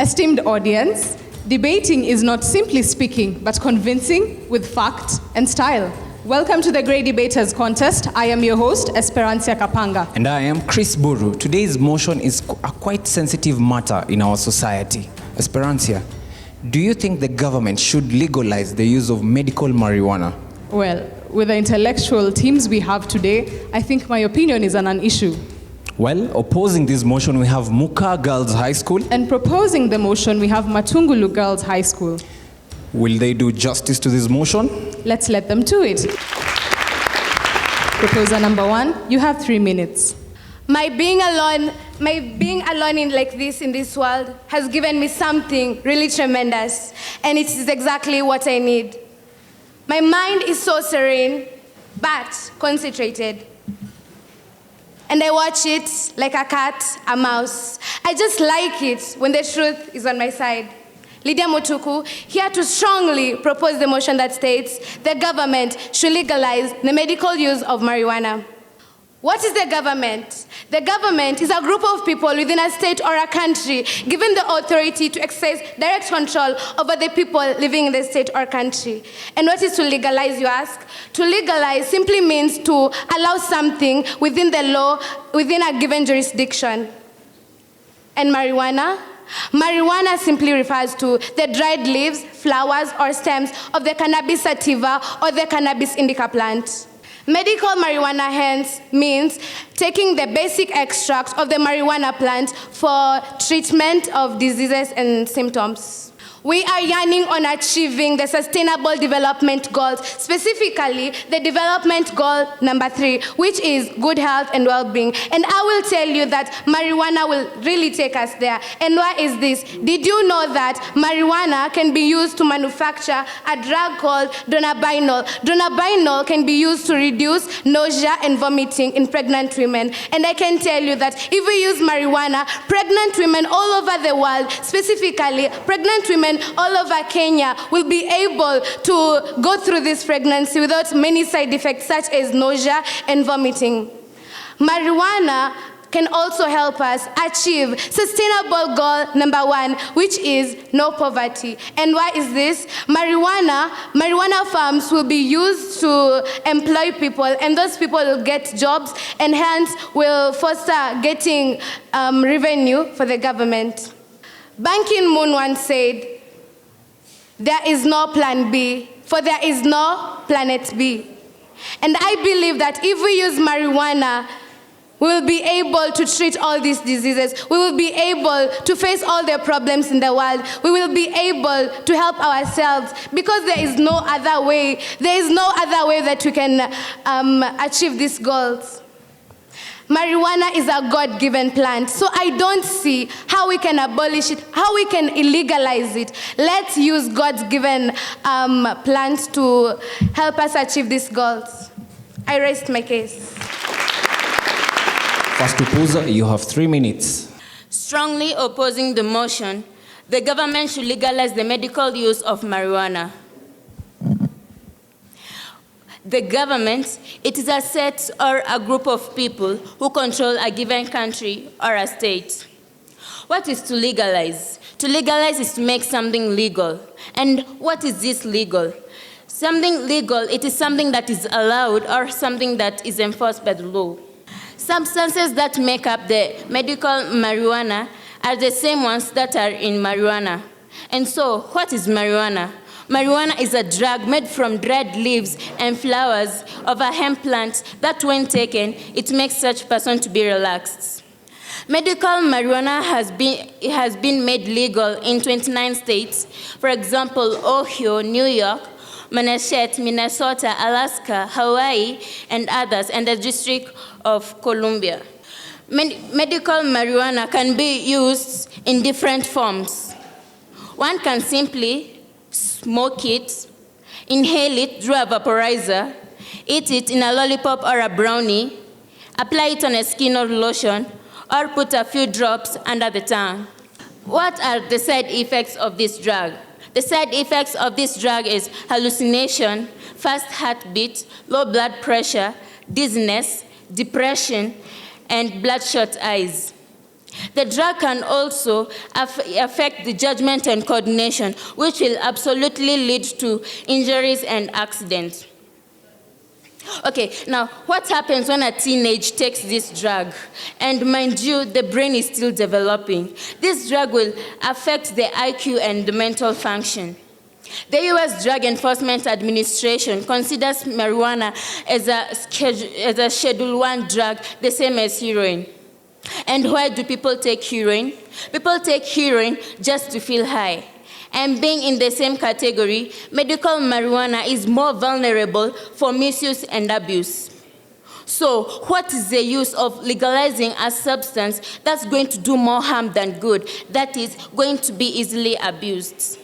Esteemed audience, debating is not simply speaking, but convincing with fact and style. Welcome to the Great Debaters Contest. I am your host, Esperancia Kapanga. And I am Chris Buru. Today's motion is a quite sensitive matter in our society. Esperancia, do you think the government should legalize the use of medical marijuana? Well, with the intellectual teams we have today, I think my opinion is on an issue. Well, opposing this motion, we have Mukaa Girls High School. And proposing the motion, we have Matungulu Girls High School. Will they do justice to this motion? Let's let them do it. Proposer number 1, you have 3 minutes. My being alone in like this in this world has given me something really tremendous, and it is exactly what I need. My mind is so serene, but concentrated. And I watch it like a cat, a mouse. I just like it when the truth is on my side. Lydia Mutuku, here to strongly propose the motion that states the government should legalize the medical use of marijuana. What is the government? The government is a group of people within a state or a country given the authority to exercise direct control over the people living in the state or country. And what is to legalize, you ask? To legalize simply means to allow something within the law, within a given jurisdiction. And marijuana? Marijuana simply refers to the dried leaves, flowers, or stems of the cannabis sativa or the cannabis indica plant. Medical marijuana hence means taking the basic extract of the marijuana plant for treatment of diseases and symptoms. We are yearning on achieving the Sustainable Development Goals, specifically the Development Goal number 3, which is good health and well-being. And I will tell you that marijuana will really take us there. And why is this? Did you know that marijuana can be used to manufacture a drug called dronabinol? Dronabinol can be used to reduce nausea and vomiting in pregnant women. And I can tell you that if we use marijuana, pregnant women all over the world, specifically pregnant women all over Kenya, will be able to go through this pregnancy without many side effects such as nausea and vomiting. Marijuana can also help us achieve sustainable goal number 1, which is no poverty. And why is this? Marijuana farms will be used to employ people, and those people will get jobs and hence will foster getting revenue for the government. Ban Ki-moon once said, "There is no plan B, for there is no planet B." And I believe that if we use marijuana, we will be able to treat all these diseases. We will be able to face all the problems in the world. We will be able to help ourselves because there is no other way. There is no other way that we can achieve these goals. Marijuana is a God-given plant, so I don't see how we can abolish it, how we can illegalize it. Let's use God's given plants to help us achieve these goals. I rest my case. First proposer, you have 3 minutes. Strongly opposing the motion, the government should legalize the medical use of marijuana. The government, it is a set or a group of people who control a given country or a state. What is to legalize? To legalize is to make something legal. And what is this legal? Something legal, it is something that is allowed or something that is enforced by the law. Substances that make up the medical marijuana are the same ones that are in marijuana. And so, what is marijuana? Marijuana is a drug made from dried leaves and flowers of a hemp plant that when taken, it makes such person to be relaxed. Medical marijuana has been made legal in 29 states. For example, Ohio, New York, Massachusetts, Minnesota, Alaska, Hawaii, and others, and the District of Columbia. Medical marijuana can be used in different forms. One can simply smoke it, inhale it through a vaporizer, eat it in a lollipop or a brownie, apply it on a skin or lotion, or put a few drops under the tongue. What are the side effects of this drug? The side effects of this drug is hallucination, fast heartbeat, low blood pressure, dizziness, depression, and bloodshot eyes. The drug can also affect the judgment and coordination, which will absolutely lead to injuries and accidents. Okay, now what happens when a teenage takes this drug? And mind you, the brain is still developing. This drug will affect the IQ and the mental function. The U.S. Drug Enforcement Administration considers marijuana as a Schedule I drug, the same as heroin. And why do people take heroin? People take heroin just to feel high. And being in the same category, medical marijuana is more vulnerable for misuse and abuse. So, what is the use of legalizing a substance that's going to do more harm than good, that is going to be easily abused?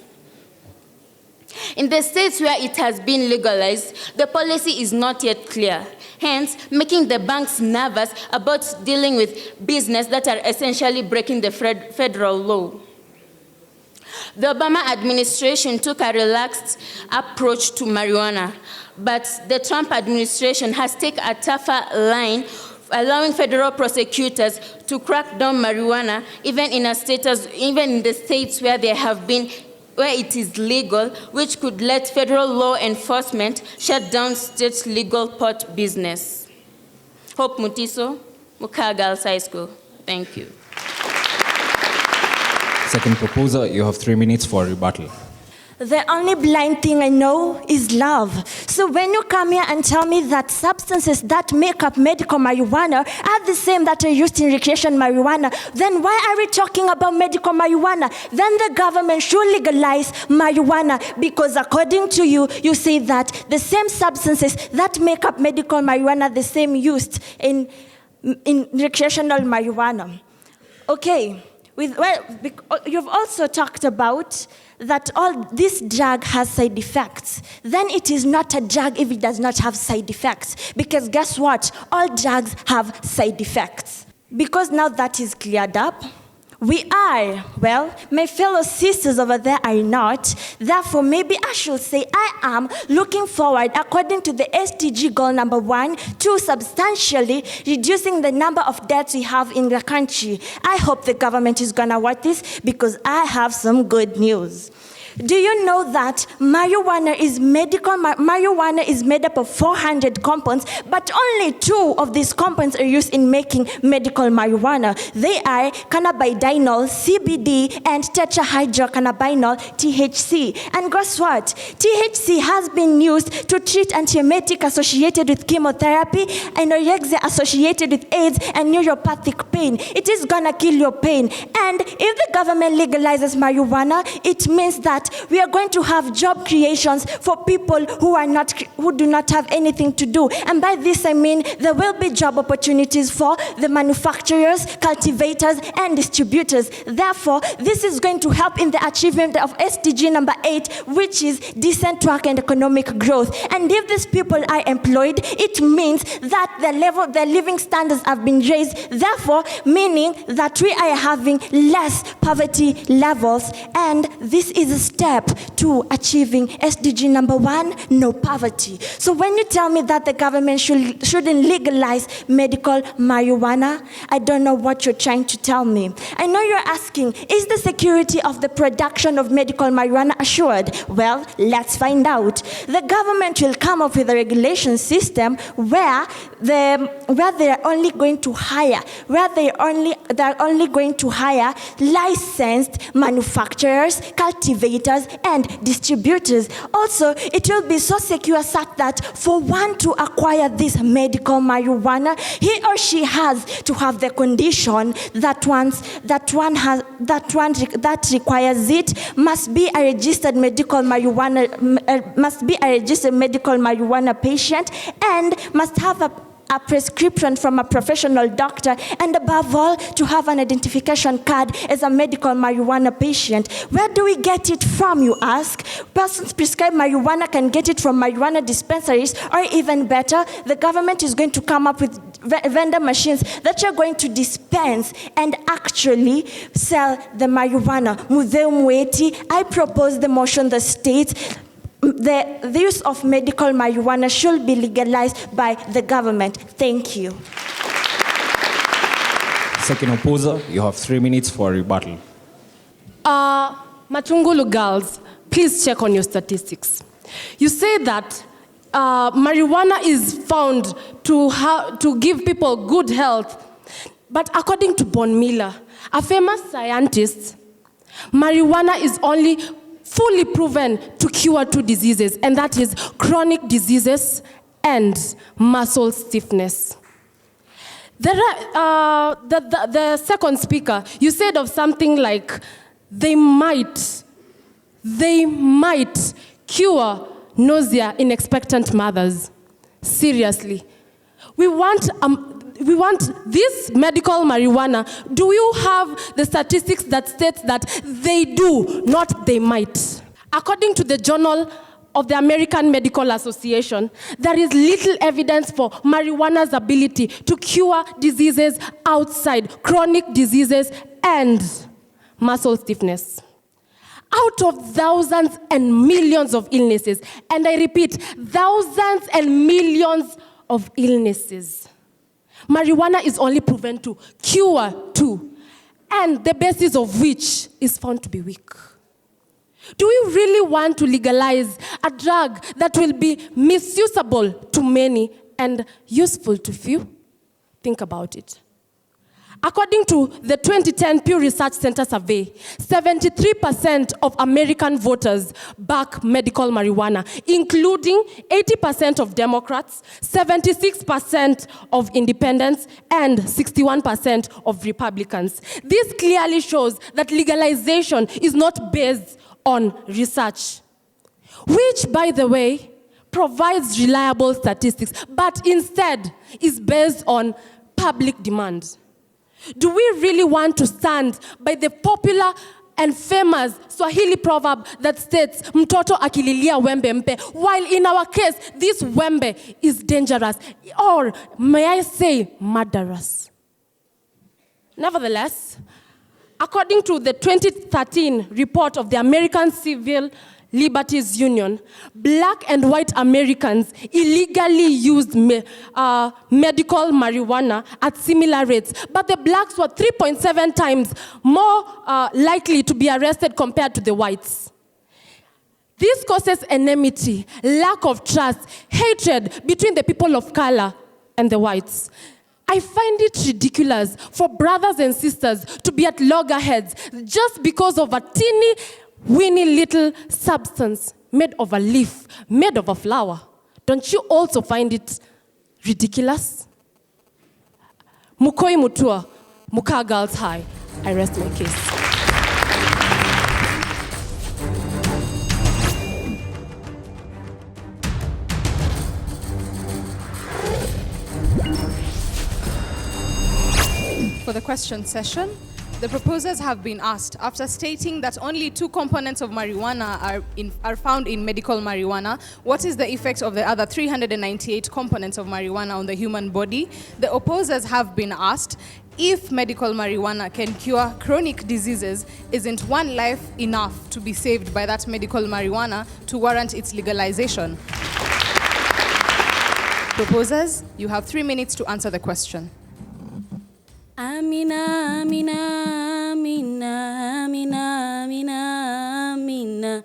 In the states where it has been legalized, the policy is not yet clear, hence making the banks nervous about dealing with business that are essentially breaking the federal law. The Obama administration took a relaxed approach to marijuana, but the Trump administration has taken a tougher line, allowing federal prosecutors to crack down marijuana even in the states where where it is legal, which could let federal law enforcement shut down state legal pot business. Hope Mutiso, Mukaa Girls High School. Thank you. Second proposer, you have 3 minutes for rebuttal. The only blind thing I know is love. So when you come here and tell me that substances that make up medical marijuana are the same that are used in recreational marijuana, then why are we talking about medical marijuana? Then the government should legalize marijuana, because according to you, you say that the same substances that make up medical marijuana are the same used in recreational marijuana. Okay. You've also talked about that all this drug has side effects. Then it is not a drug if it does not have side effects. Because guess what? All drugs have side effects. Because now that is cleared up, my fellow sisters over there are not. Therefore, maybe I should say I am looking forward, according to the SDG goal number 1, to substantially reducing the number of deaths we have in the country. I hope the government is gonna watch this, because I have some good news. Do you know that marijuana is made up of 400 compounds, but only 2 of these compounds are used in making medical marijuana? They are cannabidiol, CBD, and tetrahydrocannabinol, THC. And guess what? THC has been used to treat antiemetic associated with chemotherapy, anorexia associated with AIDS, and neuropathic pain. It is gonna kill your pain. And if the government legalizes marijuana, it means that we are going to have job creations for people who do not have anything to do. And by this I mean there will be job opportunities for the manufacturers, cultivators, and distributors. Therefore, this is going to help in the achievement of SDG number 8, which is decent work and economic growth. And if these people are employed, it means that their living standards have been raised, therefore meaning that we are having less poverty levels. And this is a step to achieving SDG number 1, no poverty. So when you tell me that the government shouldn't legalize medical marijuana, I don't know what you're trying to tell me. I know you're asking, is the security of the production of medical marijuana assured? Well, let's find out. The government will come up with a regulation system where they're only going to hire licensed manufacturers, cultivators, and distributors. Also, it will be so secure such that for one to acquire this medical marijuana, he or she has to have the condition that requires it, must be a registered medical marijuana patient, and must have a prescription from a professional doctor, and above all, to have an identification card as a medical marijuana patient. Where do we get it from, you ask? Persons prescribed marijuana can get it from marijuana dispensaries, or even better, the government is going to come up with vendor machines that are going to dispense and actually sell the marijuana. I propose the motion that states the use of medical marijuana should be legalized by the government. Thank you. Second opposer, you have 3 minutes for a rebuttal. Matungulu girls, please check on your statistics. You say that marijuana is found to give people good health, but according to Von Miller, a famous scientist, marijuana is only fully proven to cure 2 diseases, and that is chronic diseases and muscle stiffness. The second speaker, you said of something like, they might cure nausea in expectant mothers. Seriously. We want this medical marijuana. Do you have the statistics that states that they do, not they might? According to the Journal of the American Medical Association, there is little evidence for marijuana's ability to cure diseases outside chronic diseases and muscle stiffness. Out of thousands and millions of illnesses, and I repeat, thousands and millions of illnesses, marijuana is only proven to cure 2, and the basis of which is found to be weak. Do we really want to legalize a drug that will be misusable to many and useful to few? Think about it. According to the 2010 Pew Research Center survey, 73% of American voters back medical marijuana, including 80% of Democrats, 76% of independents, and 61% of Republicans. This clearly shows that legalization is not based on research, which, by the way, provides reliable statistics, but instead is based on public demand. Do we really want to stand by the popular and famous Swahili proverb that states, mtoto akililia wembe mpe, while in our case, this wembe is dangerous, or may I say, murderous? Nevertheless, according to the 2013 report of the American Civil Liberties Union, black and white Americans illegally used medical marijuana at similar rates, but the blacks were 3.7 times more likely to be arrested compared to the whites. This causes enmity, lack of trust, hatred between the people of color and the whites. I find it ridiculous for brothers and sisters to be at loggerheads just because of a teeny weeny little substance made of a leaf, made of a flower. Don't you also find it ridiculous? Mukoi Mutua, Mukaa Girls High. I rest my case. For the question session, the proposers have been asked, after stating that only 2 components of marijuana are found in medical marijuana, what is the effect of the other 398 components of marijuana on the human body? The opposers have been asked, if medical marijuana can cure chronic diseases, isn't one life enough to be saved by that medical marijuana to warrant its legalization? Proposers, you have 3 minutes to answer the question. Amina, Amina, Amina, Amina, Amina, Amina.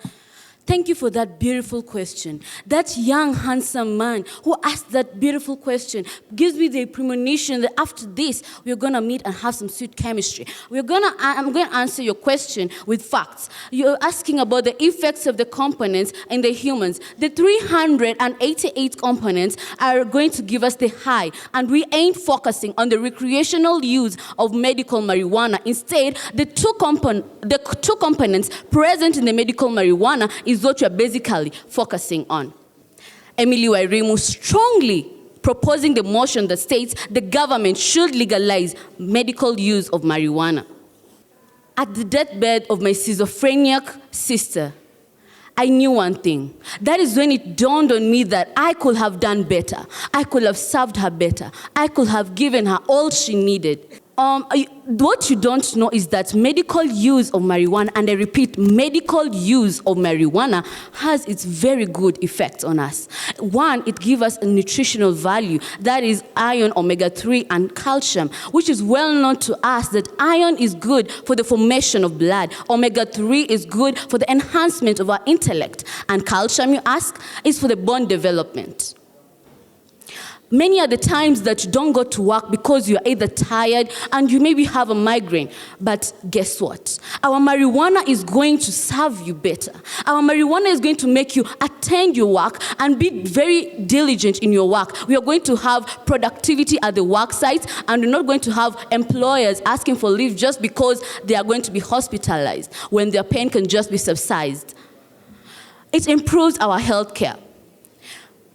Thank you for that beautiful question. That young, handsome man who asked that beautiful question gives me the premonition that after this, we're going to meet and have some sweet chemistry. I'm going to answer your question with facts. You're asking about the effects of the components in the humans. The 388 components are going to give us the high, and we ain't focusing on the recreational use of medical marijuana. Instead, the two components present in the medical marijuana is what you're basically focusing on. Emily Wairimu strongly proposing the motion that states the government should legalize medical use of marijuana. At the deathbed of my schizophrenic sister, I knew one thing. That is when it dawned on me that I could have done better. I could have served her better. I could have given her all she needed. What you don't know is that medical use of marijuana, and I repeat, medical use of marijuana has its very good effects on us. One, it gives us a nutritional value, that is iron, omega-3, and calcium, which is well known to us that iron is good for the formation of blood, omega-3 is good for the enhancement of our intellect, and calcium, you ask, is for the bone development. Many are the times that you don't go to work because you're either tired and you maybe have a migraine. But guess what? Our marijuana is going to serve you better. Our marijuana is going to make you attend your work and be very diligent in your work. We are going to have productivity at the work site, and we're not going to have employers asking for leave just because they are going to be hospitalized when their pain can just be subsided. It improves our health care.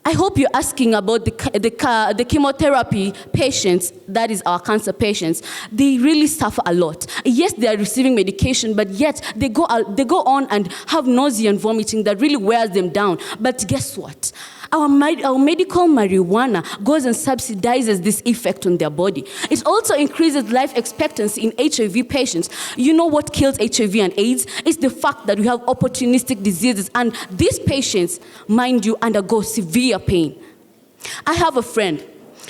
I hope you're asking about the chemotherapy patients, that is our cancer patients. They really suffer a lot. Yes, they are receiving medication, but yet they go on and have nausea and vomiting that really wears them down. But guess what? Our medical marijuana goes and subsidizes this effect on their body. It also increases life expectancy in HIV patients. You know what kills HIV and AIDS? It's the fact that we have opportunistic diseases, and these patients, mind you, undergo severe pain. I have a friend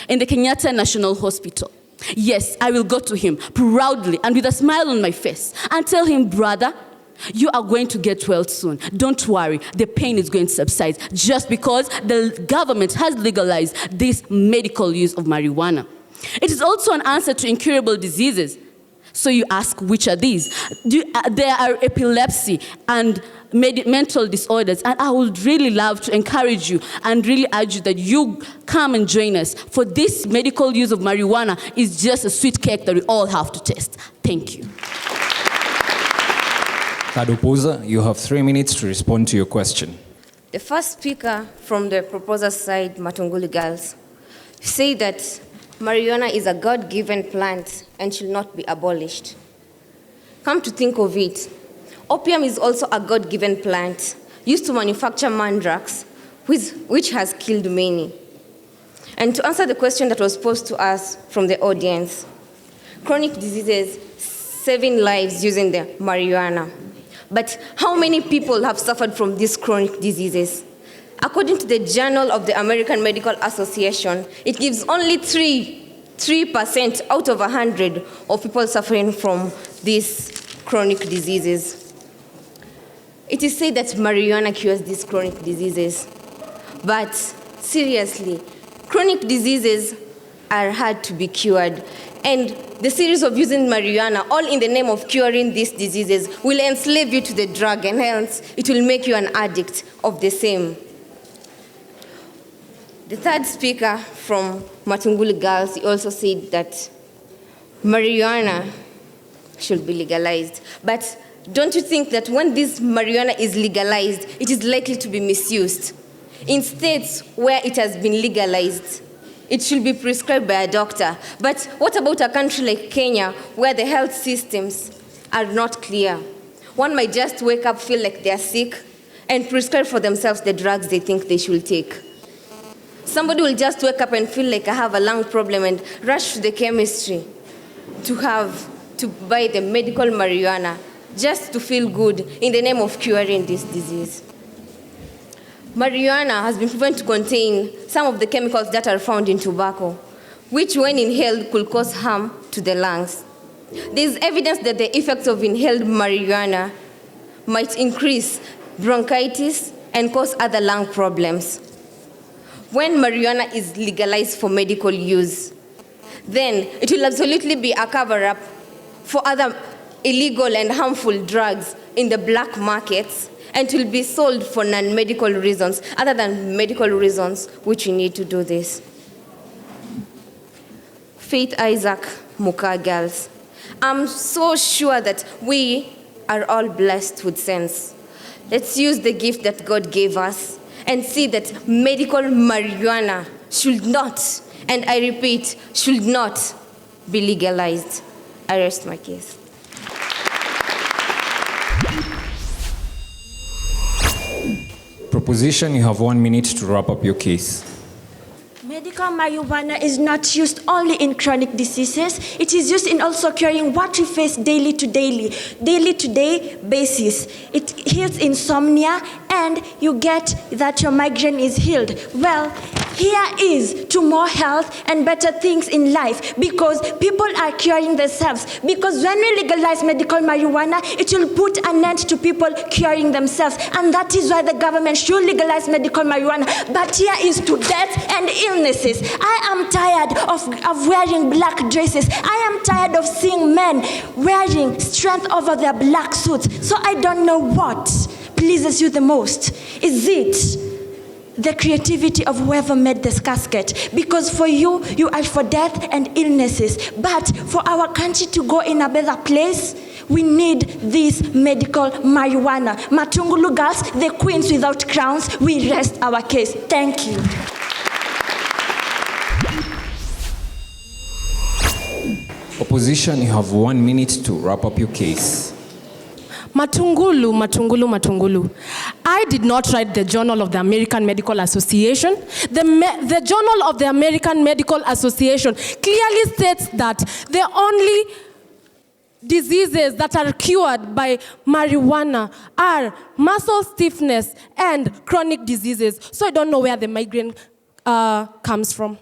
in the Kenyatta National Hospital. Yes, I will go to him proudly and with a smile on my face and tell him, brother, you are going to get well soon. Don't worry, the pain is going to subside just because the government has legalized this medical use of marijuana. It is also an answer to incurable diseases. So you ask, which are these? There are epilepsy and mental disorders, and I would really love to encourage you and really urge you that you come and join us, for this medical use of marijuana is just a sweet cake that we all have to taste. Thank you. Third opposer, you have 3 minutes to respond to your question. The first speaker from the proposer's side, Matungulu girls, say that marijuana is a God-given plant and should not be abolished. Come to think of it, opium is also a God-given plant used to manufacture mandrakes, which has killed many. And to answer the question that was posed to us from the audience, chronic diseases saving lives using the marijuana. But how many people have suffered from these chronic diseases? According to the Journal of the American Medical Association, it gives only 3% out of 100 of people suffering from these chronic diseases. It is said that marijuana cures these chronic diseases. But seriously, chronic diseases are hard to be cured. And the series of using marijuana, all in the name of curing these diseases, will enslave you to the drug, and hence it will make you an addict of the same. The third speaker from Matungulu girls, he also said that marijuana should be legalized. But don't you think that when this marijuana is legalized, it is likely to be misused? In states where it has been legalized, it should be prescribed by a doctor. But what about a country like Kenya, where the health systems are not clear? One might just wake up, feel like they're sick, and prescribe for themselves the drugs they think they should take. Somebody will just wake up and feel like I have a lung problem and rush to the chemistry to buy the medical marijuana just to feel good in the name of curing this disease. Marijuana has been proven to contain some of the chemicals that are found in tobacco, which when inhaled could cause harm to the lungs. There is evidence that the effects of inhaled marijuana might increase bronchitis and cause other lung problems. When marijuana is legalized for medical use, then it will absolutely be a cover-up for other illegal and harmful drugs in the black markets, and it will be sold for non-medical reasons, other than medical reasons, which we need to do this. Faith Isaac, Mukaa girls, I'm so sure that we are all blessed with sense. Let's use the gift that God gave us and see that medical marijuana should not, and I repeat, should not be legalized. I rest my case. Proposition, you have 1 minute to wrap up your case. Medical marijuana is not used only in chronic diseases. It is used in also curing what we face daily to day basis. It heals insomnia, and you get that your migraine is healed. Well, here is to more health and better things in life, because people are curing themselves. Because when we legalize medical marijuana, it will put an end to people curing themselves. And that is why the government should legalize medical marijuana. But here is to death and illnesses. I am tired of wearing black dresses. I am tired of seeing men wearing strength over their black suits. So I don't know what pleases you the most. Is it the creativity of whoever made this casket? Because for you, you are for death and illnesses. But for our country to go in a better place, we need this medical marijuana. Matungulu girls, the queens without crowns, we rest our case. Thank you. Opposition, you have 1 minute to wrap up your case. Matungulu. I did not write the Journal of the American Medical Association. The Journal of the American Medical Association clearly states that the only diseases that are cured by marijuana are muscle stiffness and chronic diseases. So I don't know where the migraine comes from.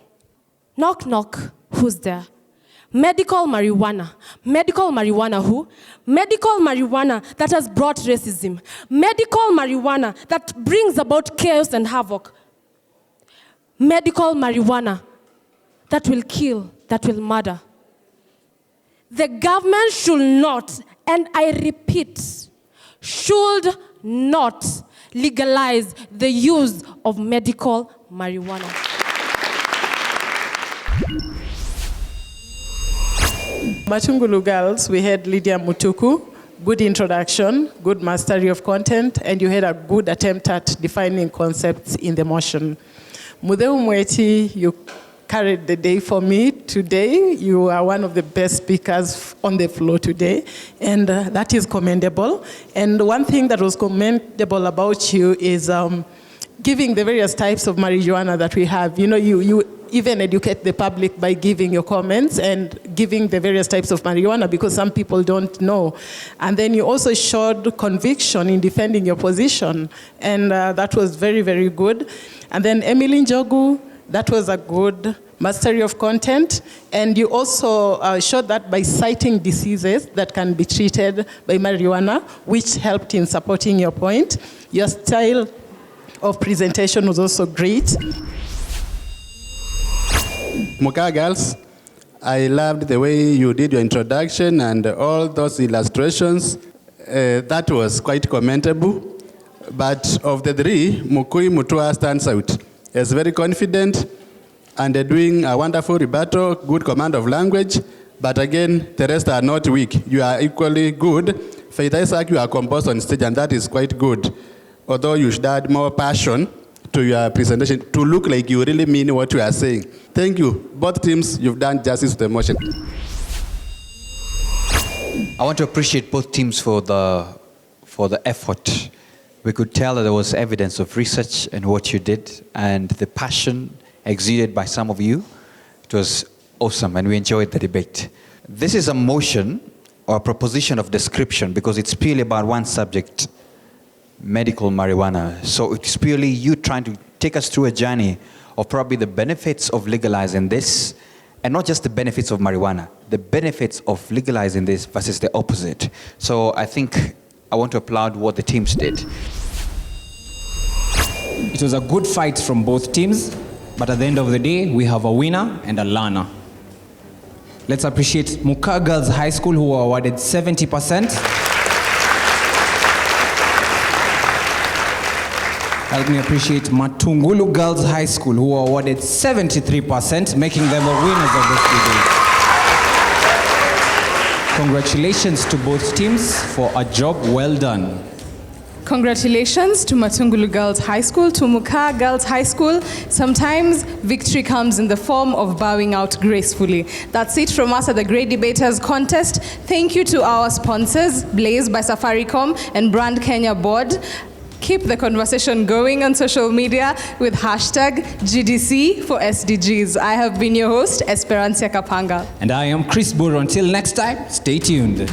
Knock, knock. Who's there? Medical marijuana. Medical marijuana who? Medical marijuana that has brought racism. Medical marijuana that brings about chaos and havoc. Medical marijuana that will kill, that will murder. The government should not, and I repeat, should not legalize the use of medical marijuana. Matungulu girls, we had Lydia Mutuku, good introduction, good mastery of content, and you had a good attempt at defining concepts in the motion. Mudeu Mweti, you carried the day for me today. You are one of the best speakers on the floor today, and that is commendable. And one thing that was commendable about you is giving the various types of marijuana that we have. You know, you even educate the public by giving your comments and giving the various types of marijuana, because some people don't know. And then you also showed conviction in defending your position, and that was very, very good. And then Emily Njogu, that was a good mastery of content. And you also showed that by citing diseases that can be treated by marijuana, which helped in supporting your point. Your style of presentation was also great. Mukaa girls, I loved the way you did your introduction and all those illustrations. That was quite commendable. But of the three, Mutua stands out as very confident and doing a wonderful rebuttal, good command of language. But again, the rest are not weak. You are equally good. Faith Isaac, you are composed on stage, and that is quite good. Although you should add more passion to your presentation to look like you really mean what you are saying. Thank you. Both teams, you've done justice to the motion. I want to appreciate both teams for the effort. We could tell that there was evidence of research in what you did, and the passion exuded by some of you. It was awesome, and we enjoyed the debate. This is a motion or a proposition of description because it's purely about one subject, medical marijuana. So it's purely you trying to take us through a journey of probably the benefits of legalizing this, and not just the benefits of marijuana, the benefits of legalizing this versus the opposite. So I think I want to applaud what the teams did. It was a good fight from both teams, but at the end of the day, we have a winner and a learner. Let's appreciate Mukaa Girls High School, who were awarded 70%. Help me appreciate Matungulu Girls High School, who were awarded 73%, making them the winners of this debate. Congratulations to both teams for a job well done. Congratulations to Matungulu Girls High School, to Mukaa Girls High School. Sometimes victory comes in the form of bowing out gracefully. That's it from us at the Great Debaters Contest. Thank you to our sponsors, Blaze by Safaricom and Brand Kenya Board. Keep the conversation going on social media with hashtag GDC for SDGs. I have been your host, Esperancia Kapanga. And I am Chris Buru. Until next time, stay tuned.